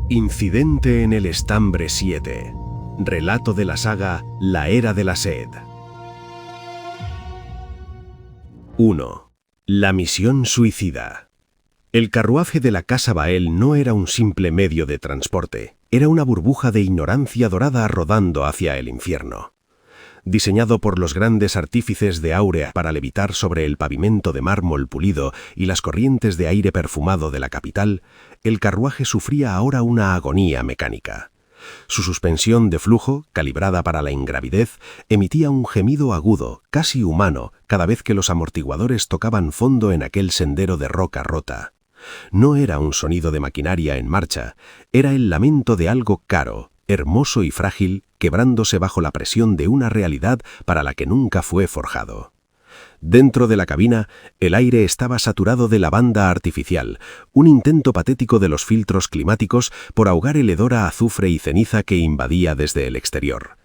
Incidente en el Estambre 7. Relato de la saga La Era de la Sed. 1. La misión suicida. El carruaje de la Casa Bael no era un simple medio de transporte, era una burbuja de ignorancia dorada rodando hacia el infierno. Diseñado por los grandes artífices de Áurea para levitar sobre el pavimento de mármol pulido y las corrientes de aire perfumado de la capital, el carruaje sufría ahora una agonía mecánica. Su suspensión de flujo, calibrada para la ingravidez, emitía un gemido agudo, casi humano, cada vez que los amortiguadores tocaban fondo en aquel sendero de roca rota. No era un sonido de maquinaria en marcha, era el lamento de algo caro, hermoso y frágil, quebrándose bajo la presión de una realidad para la que nunca fue forjado. Dentro de la cabina, el aire estaba saturado de lavanda artificial, un intento patético de los filtros climáticos por ahogar el hedor a azufre y ceniza que invadía desde el exterior.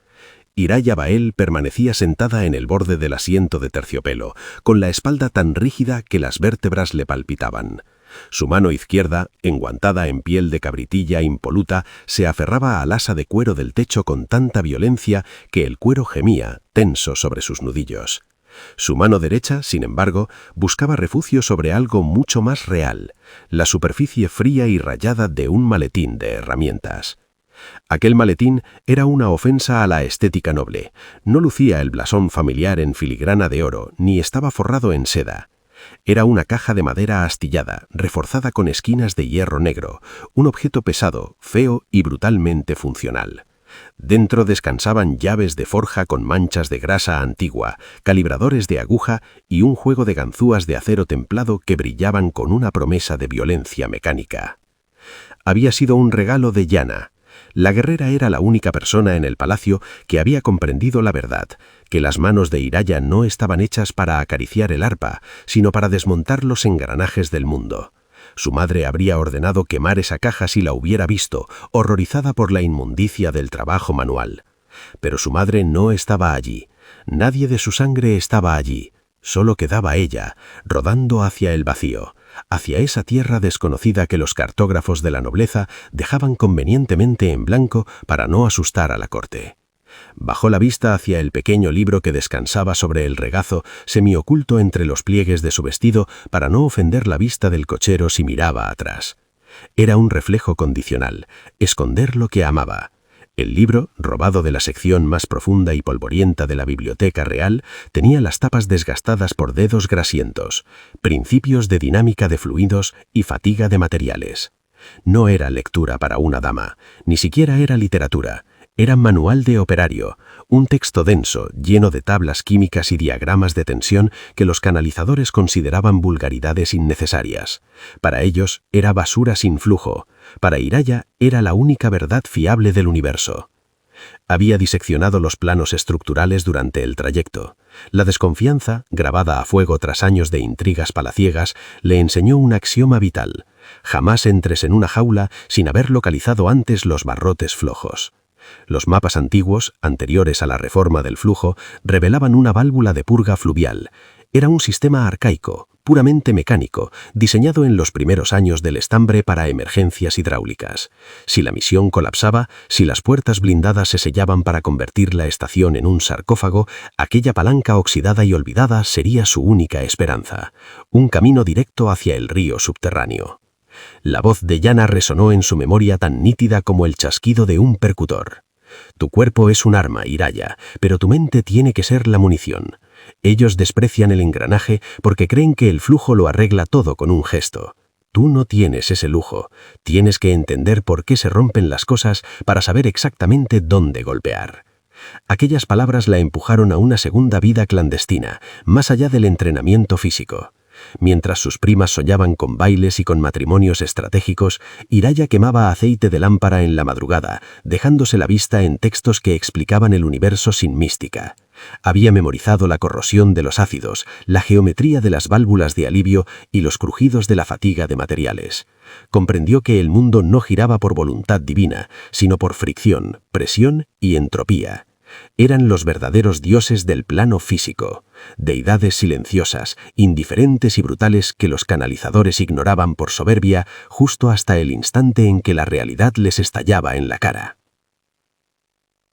Iraya Bael permanecía sentada en el borde del asiento de terciopelo, con la espalda tan rígida que las vértebras le palpitaban. Su mano izquierda, enguantada en piel de cabritilla impoluta, se aferraba al asa de cuero del techo con tanta violencia que el cuero gemía, tenso sobre sus nudillos. Su mano derecha, sin embargo, buscaba refugio sobre algo mucho más real, la superficie fría y rayada de un maletín de herramientas. Aquel maletín era una ofensa a la estética noble. No lucía el blasón familiar en filigrana de oro, ni estaba forrado en seda. Era una caja de madera astillada, reforzada con esquinas de hierro negro, un objeto pesado, feo y brutalmente funcional. Dentro descansaban llaves de forja con manchas de grasa antigua, calibradores de aguja y un juego de ganzúas de acero templado que brillaban con una promesa de violencia mecánica. Había sido un regalo de Yana. La guerrera era la única persona en el palacio que había comprendido la verdad, que las manos de Iraya no estaban hechas para acariciar el arpa, sino para desmontar los engranajes del mundo. Su madre habría ordenado quemar esa caja si la hubiera visto, horrorizada por la inmundicia del trabajo manual. Pero su madre no estaba allí. Nadie de su sangre estaba allí. Solo quedaba ella, rodando hacia el vacío, hacia esa tierra desconocida que los cartógrafos de la nobleza dejaban convenientemente en blanco para no asustar a la corte. Bajó la vista hacia el pequeño libro que descansaba sobre el regazo, semioculto entre los pliegues de su vestido para no ofender la vista del cochero si miraba atrás. Era un reflejo condicional, esconder lo que amaba. El libro, robado de la sección más profunda y polvorienta de la biblioteca real, tenía las tapas desgastadas por dedos grasientos, principios de dinámica de fluidos y fatiga de materiales. No era lectura para una dama, ni siquiera era literatura. Era manual de operario, un texto denso, lleno de tablas químicas y diagramas de tensión que los canalizadores consideraban vulgaridades innecesarias. Para ellos era basura sin flujo. Para Iraya era la única verdad fiable del universo. Había diseccionado los planos estructurales durante el trayecto. La desconfianza, grabada a fuego tras años de intrigas palaciegas, le enseñó un axioma vital. Jamás entres en una jaula sin haber localizado antes los barrotes flojos. Los mapas antiguos, anteriores a la reforma del flujo, revelaban una válvula de purga fluvial. Era un sistema arcaico, puramente mecánico, diseñado en los primeros años del estambre para emergencias hidráulicas. Si la misión colapsaba, si las puertas blindadas se sellaban para convertir la estación en un sarcófago, aquella palanca oxidada y olvidada sería su única esperanza. Un camino directo hacia el río subterráneo. La voz de Yana resonó en su memoria tan nítida como el chasquido de un percutor. Tu cuerpo es un arma, Iraya, pero tu mente tiene que ser la munición. Ellos desprecian el engranaje porque creen que el flujo lo arregla todo con un gesto. Tú no tienes ese lujo. Tienes que entender por qué se rompen las cosas para saber exactamente dónde golpear. Aquellas palabras la empujaron a una segunda vida clandestina, más allá del entrenamiento físico. Mientras sus primas soñaban con bailes y con matrimonios estratégicos, Iraya quemaba aceite de lámpara en la madrugada, dejándose la vista en textos que explicaban el universo sin mística. Había memorizado la corrosión de los ácidos, la geometría de las válvulas de alivio y los crujidos de la fatiga de materiales. Comprendió que el mundo no giraba por voluntad divina, sino por fricción, presión y entropía. Eran los verdaderos dioses del plano físico, deidades silenciosas, indiferentes y brutales que los canalizadores ignoraban por soberbia justo hasta el instante en que la realidad les estallaba en la cara.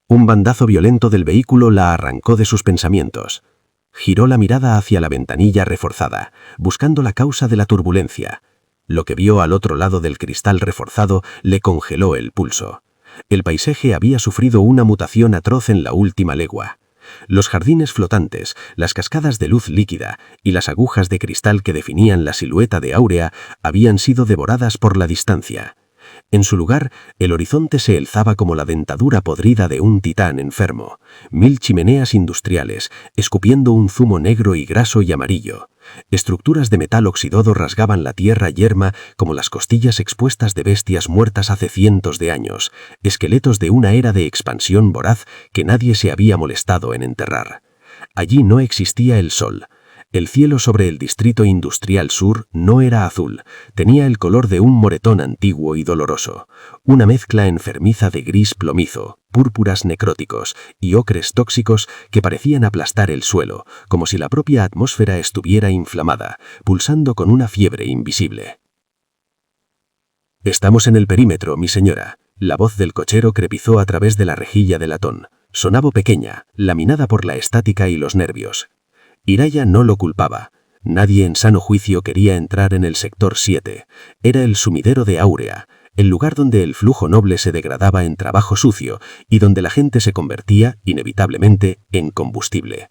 Un bandazo violento del vehículo la arrancó de sus pensamientos. Giró la mirada hacia la ventanilla reforzada, buscando la causa de la turbulencia. Lo que vio al otro lado del cristal reforzado le congeló el pulso. El paisaje había sufrido una mutación atroz en la última legua. Los jardines flotantes, las cascadas de luz líquida y las agujas de cristal que definían la silueta de Áurea habían sido devoradas por la distancia. En su lugar, el horizonte se alzaba como la dentadura podrida de un titán enfermo. 1000 chimeneas industriales, escupiendo un zumo negro y graso y amarillo. Estructuras de metal oxidado rasgaban la tierra yerma como las costillas expuestas de bestias muertas hace cientos de años, esqueletos de una era de expansión voraz que nadie se había molestado en enterrar. Allí no existía el sol. El cielo sobre el distrito industrial sur no era azul, tenía el color de un moretón antiguo y doloroso, una mezcla enfermiza de gris plomizo, púrpuras necróticos y ocres tóxicos que parecían aplastar el suelo, como si la propia atmósfera estuviera inflamada, pulsando con una fiebre invisible. «Estamos en el perímetro, mi señora», la voz del cochero crepizó a través de la rejilla de latón. Sonaba pequeña, laminada por la estática y los nervios. Hiraya no lo culpaba. Nadie en sano juicio quería entrar en el sector 7. Era el sumidero de Áurea, el lugar donde el flujo noble se degradaba en trabajo sucio y donde la gente se convertía, inevitablemente, en combustible.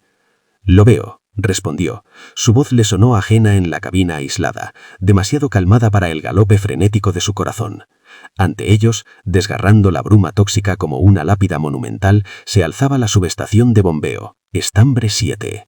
«Lo veo», respondió. Su voz le sonó ajena en la cabina aislada, demasiado calmada para el galope frenético de su corazón. Ante ellos, desgarrando la bruma tóxica como una lápida monumental, se alzaba la subestación de bombeo, Estambre 7.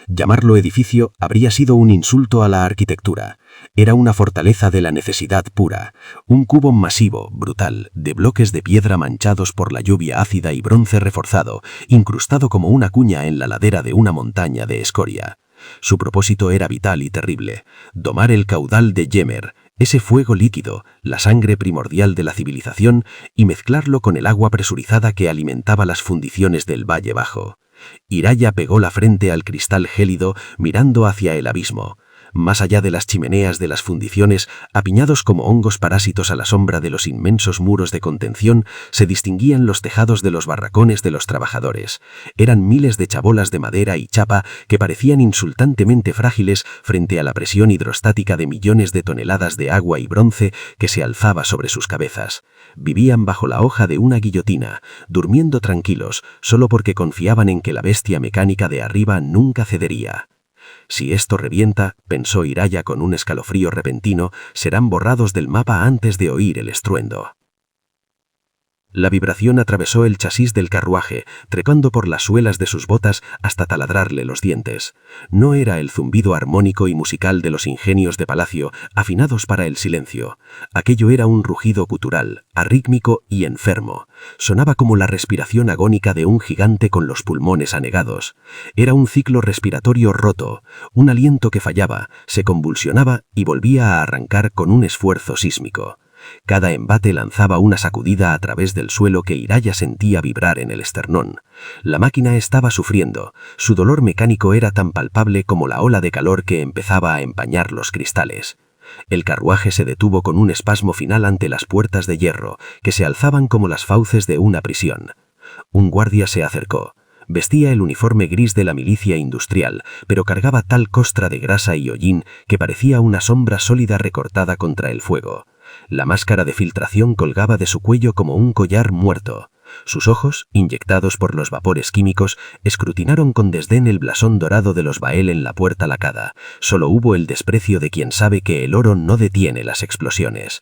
Llamarlo edificio habría sido un insulto a la arquitectura. Era una fortaleza de la necesidad pura, un cubo masivo, brutal, de bloques de piedra manchados por la lluvia ácida y bronce reforzado, incrustado como una cuña en la ladera de una montaña de escoria. Su propósito era vital y terrible: domar el caudal de Yemer, ese fuego líquido, la sangre primordial de la civilización, y mezclarlo con el agua presurizada que alimentaba las fundiciones del Valle Bajo. Hiraya pegó la frente al cristal gélido, mirando hacia el abismo. Más allá de las chimeneas de las fundiciones, apiñados como hongos parásitos a la sombra de los inmensos muros de contención, se distinguían los tejados de los barracones de los trabajadores. Eran miles de chabolas de madera y chapa que parecían insultantemente frágiles frente a la presión hidrostática de millones de toneladas de agua y bronce que se alzaba sobre sus cabezas. Vivían bajo la hoja de una guillotina, durmiendo tranquilos, solo porque confiaban en que la bestia mecánica de arriba nunca cedería. Si esto revienta, pensó Hiraya con un escalofrío repentino, serán borrados del mapa antes de oír el estruendo. La vibración atravesó el chasis del carruaje, trepando por las suelas de sus botas hasta taladrarle los dientes. No era el zumbido armónico y musical de los ingenios de palacio, afinados para el silencio. Aquello era un rugido gutural, arrítmico y enfermo. Sonaba como la respiración agónica de un gigante con los pulmones anegados. Era un ciclo respiratorio roto, un aliento que fallaba, se convulsionaba y volvía a arrancar con un esfuerzo sísmico. Cada embate lanzaba una sacudida a través del suelo que Hiraya sentía vibrar en el esternón. La máquina estaba sufriendo. Su dolor mecánico era tan palpable como la ola de calor que empezaba a empañar los cristales. El carruaje se detuvo con un espasmo final ante las puertas de hierro, que se alzaban como las fauces de una prisión. Un guardia se acercó. Vestía el uniforme gris de la milicia industrial, pero cargaba tal costra de grasa y hollín que parecía una sombra sólida recortada contra el fuego. La máscara de filtración colgaba de su cuello como un collar muerto. Sus ojos, inyectados por los vapores químicos, escrutinaron con desdén el blasón dorado de los Bael en la puerta lacada. Solo hubo el desprecio de quien sabe que el oro no detiene las explosiones.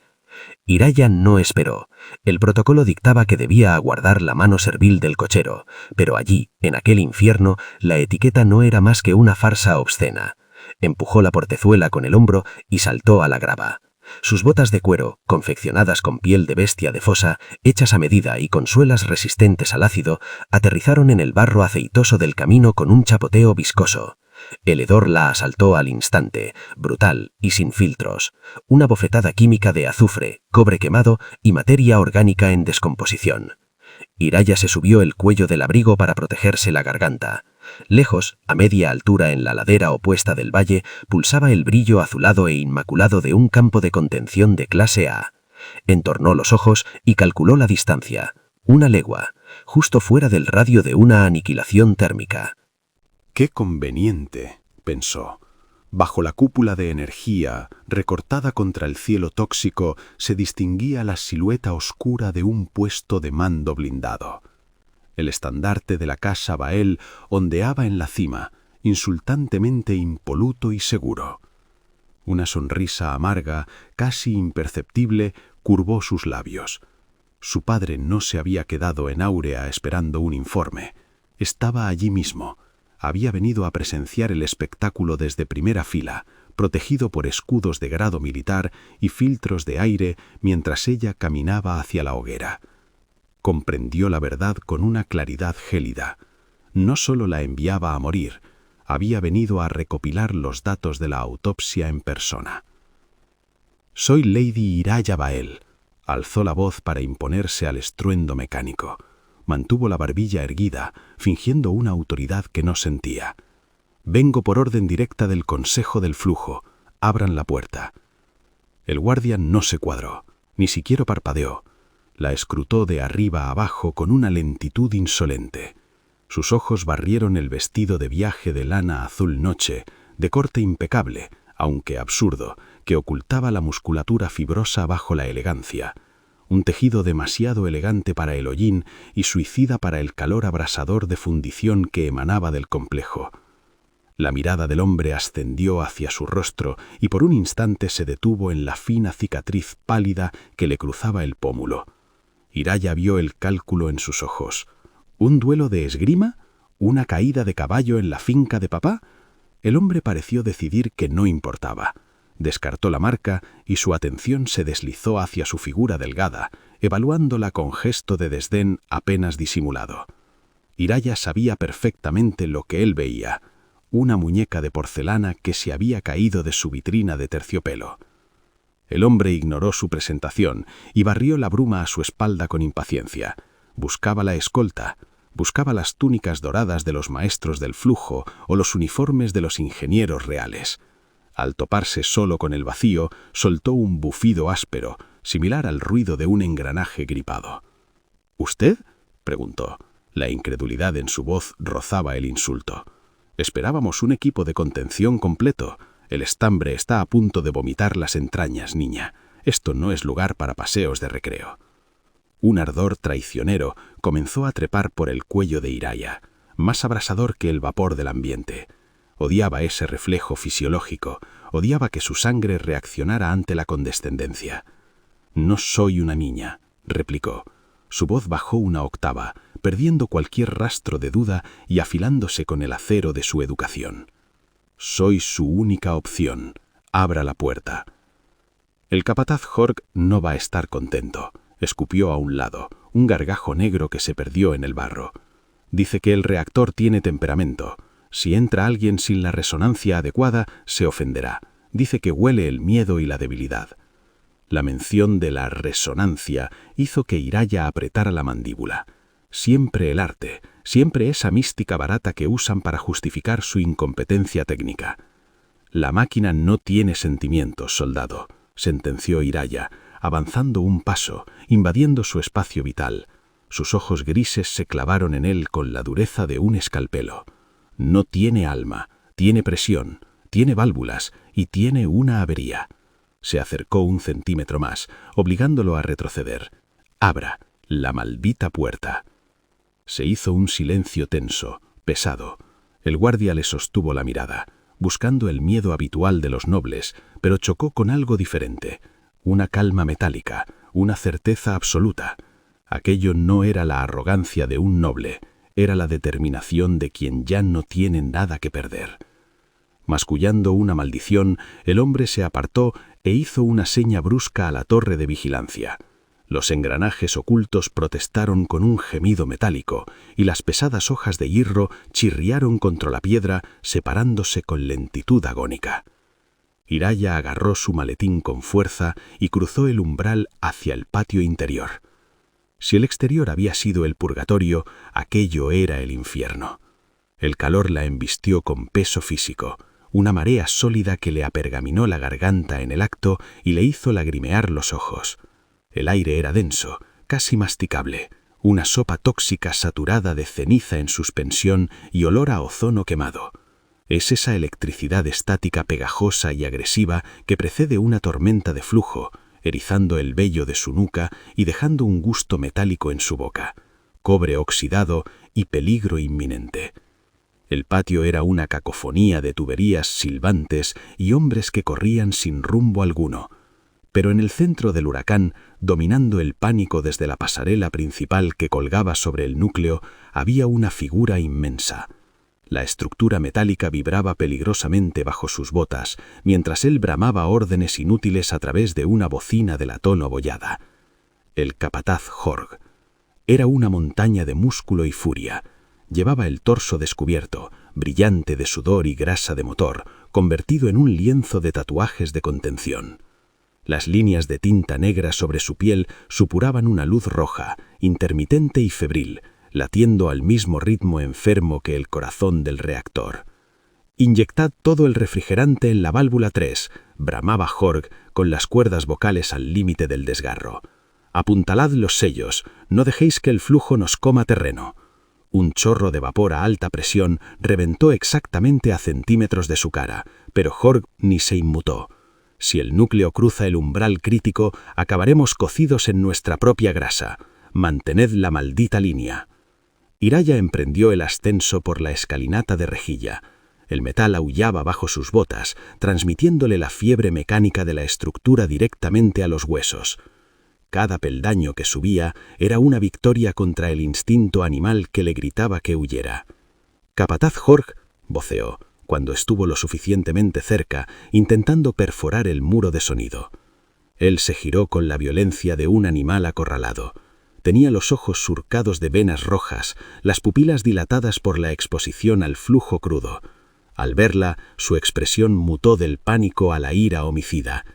Hiraya no esperó. El protocolo dictaba que debía aguardar la mano servil del cochero, pero allí, en aquel infierno, la etiqueta no era más que una farsa obscena. Empujó la portezuela con el hombro y saltó a la grava. Sus botas de cuero, confeccionadas con piel de bestia de fosa, hechas a medida y con suelas resistentes al ácido, aterrizaron en el barro aceitoso del camino con un chapoteo viscoso. El hedor la asaltó al instante, brutal y sin filtros. Una bofetada química de azufre, cobre quemado y materia orgánica en descomposición. Iraya se subió el cuello del abrigo para protegerse la garganta. Lejos, a media altura en la ladera opuesta del valle, pulsaba el brillo azulado e inmaculado de un campo de contención de clase A. Entornó los ojos y calculó la distancia. 1 legua, justo fuera del radio de una aniquilación térmica. «Qué conveniente», pensó. Bajo la cúpula de energía, recortada contra el cielo tóxico, se distinguía la silueta oscura de un puesto de mando blindado. El estandarte de la casa Bael ondeaba en la cima, insultantemente impoluto y seguro. Una sonrisa amarga, casi imperceptible, curvó sus labios. Su padre no se había quedado en Áurea esperando un informe. Estaba allí mismo. Había venido a presenciar el espectáculo desde primera fila, protegido por escudos de grado militar y filtros de aire mientras ella caminaba hacia la hoguera. Comprendió la verdad con una claridad gélida. No solo la enviaba a morir, había venido a recopilar los datos de la autopsia en persona. «Soy Lady Iraya Bael», alzó la voz para imponerse al estruendo mecánico. Mantuvo la barbilla erguida, fingiendo una autoridad que no sentía. «Vengo por orden directa del Consejo del Flujo. Abran la puerta». El guardia no se cuadró, ni siquiera parpadeó. La escrutó de arriba a abajo con una lentitud insolente. Sus ojos barrieron el vestido de viaje de lana azul noche, de corte impecable, aunque absurdo, que ocultaba la musculatura fibrosa bajo la elegancia. Un tejido demasiado elegante para el hollín y suicida para el calor abrasador de fundición que emanaba del complejo. La mirada del hombre ascendió hacia su rostro y por un instante se detuvo en la fina cicatriz pálida que le cruzaba el pómulo. Iraya vio el cálculo en sus ojos. ¿Un duelo de esgrima? ¿Una caída de caballo en la finca de papá? El hombre pareció decidir que no importaba. Descartó la marca y su atención se deslizó hacia su figura delgada, evaluándola con gesto de desdén apenas disimulado. Iraya sabía perfectamente lo que él veía, una muñeca de porcelana que se había caído de su vitrina de terciopelo. El hombre ignoró su presentación y barrió la bruma a su espalda con impaciencia. Buscaba la escolta, buscaba las túnicas doradas de los maestros del flujo o los uniformes de los ingenieros reales. Al toparse solo con el vacío, soltó un bufido áspero, similar al ruido de un engranaje gripado. «¿Usted?», preguntó. La incredulidad en su voz rozaba el insulto. «Esperábamos un equipo de contención completo. El estambre está a punto de vomitar las entrañas, niña. Esto no es lugar para paseos de recreo». Un ardor traicionero comenzó a trepar por el cuello de Iraya, más abrasador que el vapor del ambiente. Odiaba ese reflejo fisiológico, odiaba que su sangre reaccionara ante la condescendencia. «No soy una niña», replicó. Su voz bajó una octava, perdiendo cualquier rastro de duda y afilándose con el acero de su educación. «Soy su única opción. Abra la puerta». «El capataz Hork no va a estar contento», escupió a un lado, un gargajo negro que se perdió en el barro. «Dice que el reactor tiene temperamento. Si entra alguien sin la resonancia adecuada, se ofenderá. Dice que huele el miedo y la debilidad». La mención de la resonancia hizo que Iraya apretara la mandíbula. Siempre el arte, siempre esa mística barata que usan para justificar su incompetencia técnica. «La máquina no tiene sentimientos, soldado», sentenció Iraya, avanzando un paso, invadiendo su espacio vital. Sus ojos grises se clavaron en él con la dureza de un escalpelo. «No tiene alma, tiene presión, tiene válvulas y tiene una avería». Se acercó un centímetro más, obligándolo a retroceder. «Abra la maldita puerta». Se hizo un silencio tenso, pesado. El guardia le sostuvo la mirada, buscando el miedo habitual de los nobles, pero chocó con algo diferente. Una calma metálica, una certeza absoluta. Aquello no era la arrogancia de un noble, era la determinación de quien ya no tiene nada que perder. Mascullando una maldición, el hombre se apartó e hizo una seña brusca a la torre de vigilancia. Los engranajes ocultos protestaron con un gemido metálico y las pesadas hojas de hierro chirriaron contra la piedra, separándose con lentitud agónica. Iraya agarró su maletín con fuerza y cruzó el umbral hacia el patio interior. Si el exterior había sido el purgatorio, aquello era el infierno. El calor la embistió con peso físico, una marea sólida que le apergaminó la garganta en el acto y le hizo lagrimear los ojos. El aire era denso, casi masticable, una sopa tóxica saturada de ceniza en suspensión y olor a ozono quemado. Es esa electricidad estática pegajosa y agresiva que precede una tormenta de flujo, erizando el vello de su nuca y dejando un gusto metálico en su boca, cobre oxidado y peligro inminente. El patio era una cacofonía de tuberías silbantes y hombres que corrían sin rumbo alguno, pero en el centro del huracán, dominando el pánico desde la pasarela principal que colgaba sobre el núcleo, había una figura inmensa. La estructura metálica vibraba peligrosamente bajo sus botas, mientras él bramaba órdenes inútiles a través de una bocina de latón abollada. El capataz Jorg. Era una montaña de músculo y furia. Llevaba el torso descubierto, brillante de sudor y grasa de motor, convertido en un lienzo de tatuajes de contención. Las líneas de tinta negra sobre su piel supuraban una luz roja, intermitente y febril, latiendo al mismo ritmo enfermo que el corazón del reactor. «Inyectad todo el refrigerante en la válvula 3», bramaba Jorg con las cuerdas vocales al límite del desgarro. «Apuntalad los sellos, no dejéis que el flujo nos coma terreno». Un chorro de vapor a alta presión reventó exactamente a centímetros de su cara, pero Jorg ni se inmutó. «Si el núcleo cruza el umbral crítico, acabaremos cocidos en nuestra propia grasa. Mantened la maldita línea». Hiraya emprendió el ascenso por la escalinata de rejilla. El metal aullaba bajo sus botas, transmitiéndole la fiebre mecánica de la estructura directamente a los huesos. Cada peldaño que subía era una victoria contra el instinto animal que le gritaba que huyera. «Capataz Jorg», voceó, cuando estuvo lo suficientemente cerca, intentando perforar el muro de sonido. Él se giró con la violencia de un animal acorralado. Tenía los ojos surcados de venas rojas, las pupilas dilatadas por la exposición al flujo crudo. Al verla, su expresión mutó del pánico a la ira homicida.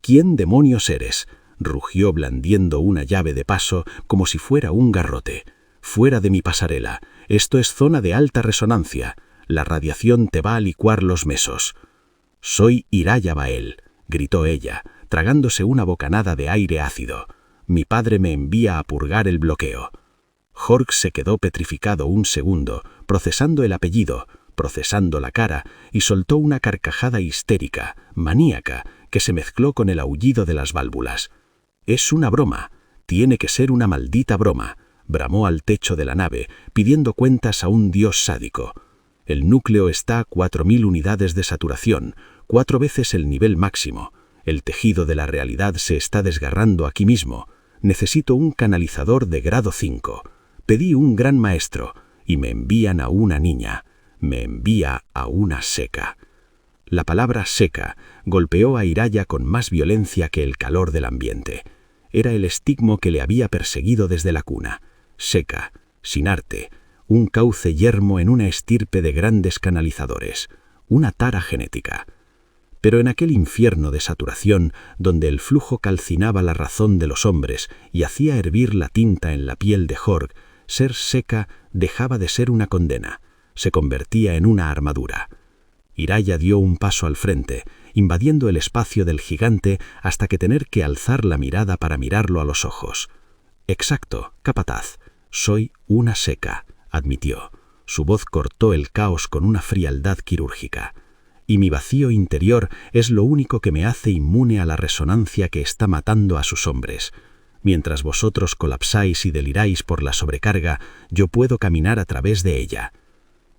«¿Quién demonios eres?», rugió blandiendo una llave de paso como si fuera un garrote. «Fuera de mi pasarela. Esto es zona de alta resonancia. La radiación te va a licuar los mesos». «Soy Hiraya Bael», gritó ella, tragándose una bocanada de aire ácido. «Mi padre me envía a purgar el bloqueo». Jorg se quedó petrificado un segundo, procesando el apellido, procesando la cara, y soltó una carcajada histérica, maníaca, que se mezcló con el aullido de las válvulas. «Es una broma. Tiene que ser una maldita broma», bramó al techo de la nave, pidiendo cuentas a un dios sádico. «El núcleo está a 4000 unidades de saturación, 4 veces el nivel máximo. El tejido de la realidad se está desgarrando aquí mismo. Necesito un canalizador de grado 5. Pedí un gran maestro y me envían a una niña. Me envía a una seca». La palabra seca golpeó a Hiraya con más violencia que el calor del ambiente. Era el estigma que le había perseguido desde la cuna. Seca, sin arte, un cauce yermo en una estirpe de grandes canalizadores, una tara genética. Pero en aquel infierno de saturación, donde el flujo calcinaba la razón de los hombres y hacía hervir la tinta en la piel de Jorg, ser seca dejaba de ser una condena, se convertía en una armadura. Hiraya dio un paso al frente, invadiendo el espacio del gigante hasta que tener que alzar la mirada para mirarlo a los ojos. «Exacto, capataz, soy una seca», admitió. Su voz cortó el caos con una frialdad quirúrgica. «Y mi vacío interior es lo único que me hace inmune a la resonancia que está matando a sus hombres. Mientras vosotros colapsáis y deliráis por la sobrecarga, yo puedo caminar a través de ella».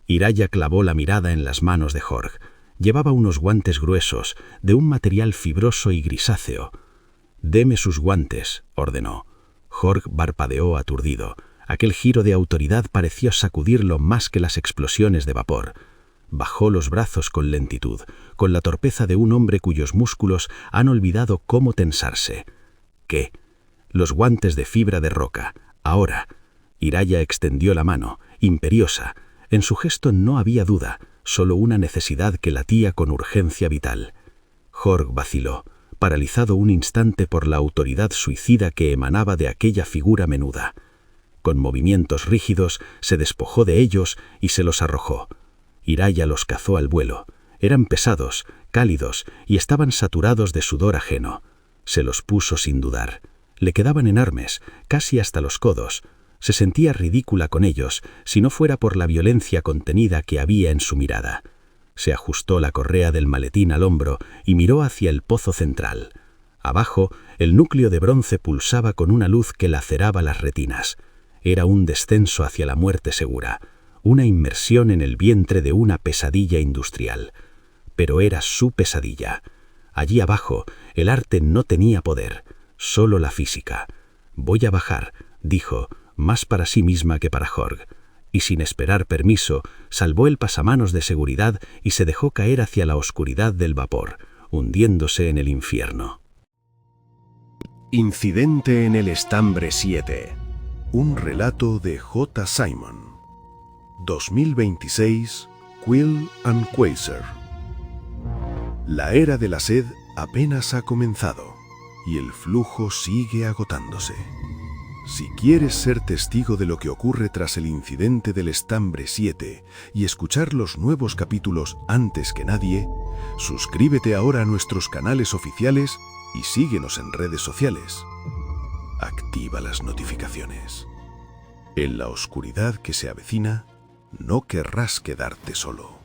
Hiraya clavó la mirada en las manos de Jorg. Llevaba unos guantes gruesos, de un material fibroso y grisáceo. «Deme sus guantes», ordenó. Jorg parpadeó aturdido. Aquel giro de autoridad pareció sacudirlo más que las explosiones de vapor. Bajó los brazos con lentitud, con la torpeza de un hombre cuyos músculos han olvidado cómo tensarse. «¿Qué?» «Los guantes de fibra de roca. Ahora». Hiraya extendió la mano, imperiosa. En su gesto no había duda, solo una necesidad que latía con urgencia vital. Jorg vaciló, paralizado un instante por la autoridad suicida que emanaba de aquella figura menuda. Con movimientos rígidos se despojó de ellos y se los arrojó. Hiraya los cazó al vuelo. Eran pesados, cálidos y estaban saturados de sudor ajeno. Se los puso sin dudar. Le quedaban enormes, casi hasta los codos. Se sentía ridícula con ellos, si no fuera por la violencia contenida que había en su mirada. Se ajustó la correa del maletín al hombro y miró hacia el pozo central. Abajo, el núcleo de bronce pulsaba con una luz que laceraba las retinas. Era un descenso hacia la muerte segura, una inmersión en el vientre de una pesadilla industrial. Pero era su pesadilla. Allí abajo, el arte no tenía poder, solo la física. «Voy a bajar», dijo, más para sí misma que para Jorge. Y sin esperar permiso, salvó el pasamanos de seguridad y se dejó caer hacia la oscuridad del vapor, hundiéndose en el infierno. Incidente en el Estambre 7. Un relato de J. Simon. 2026, Quill and Quasar. La era de la sed apenas ha comenzado y el flujo sigue agotándose. Si quieres ser testigo de lo que ocurre tras el incidente del Estambre 7 y escuchar los nuevos capítulos antes que nadie, suscríbete ahora a nuestros canales oficiales y síguenos en redes sociales. Activa las notificaciones. En la oscuridad que se avecina, no querrás quedarte solo.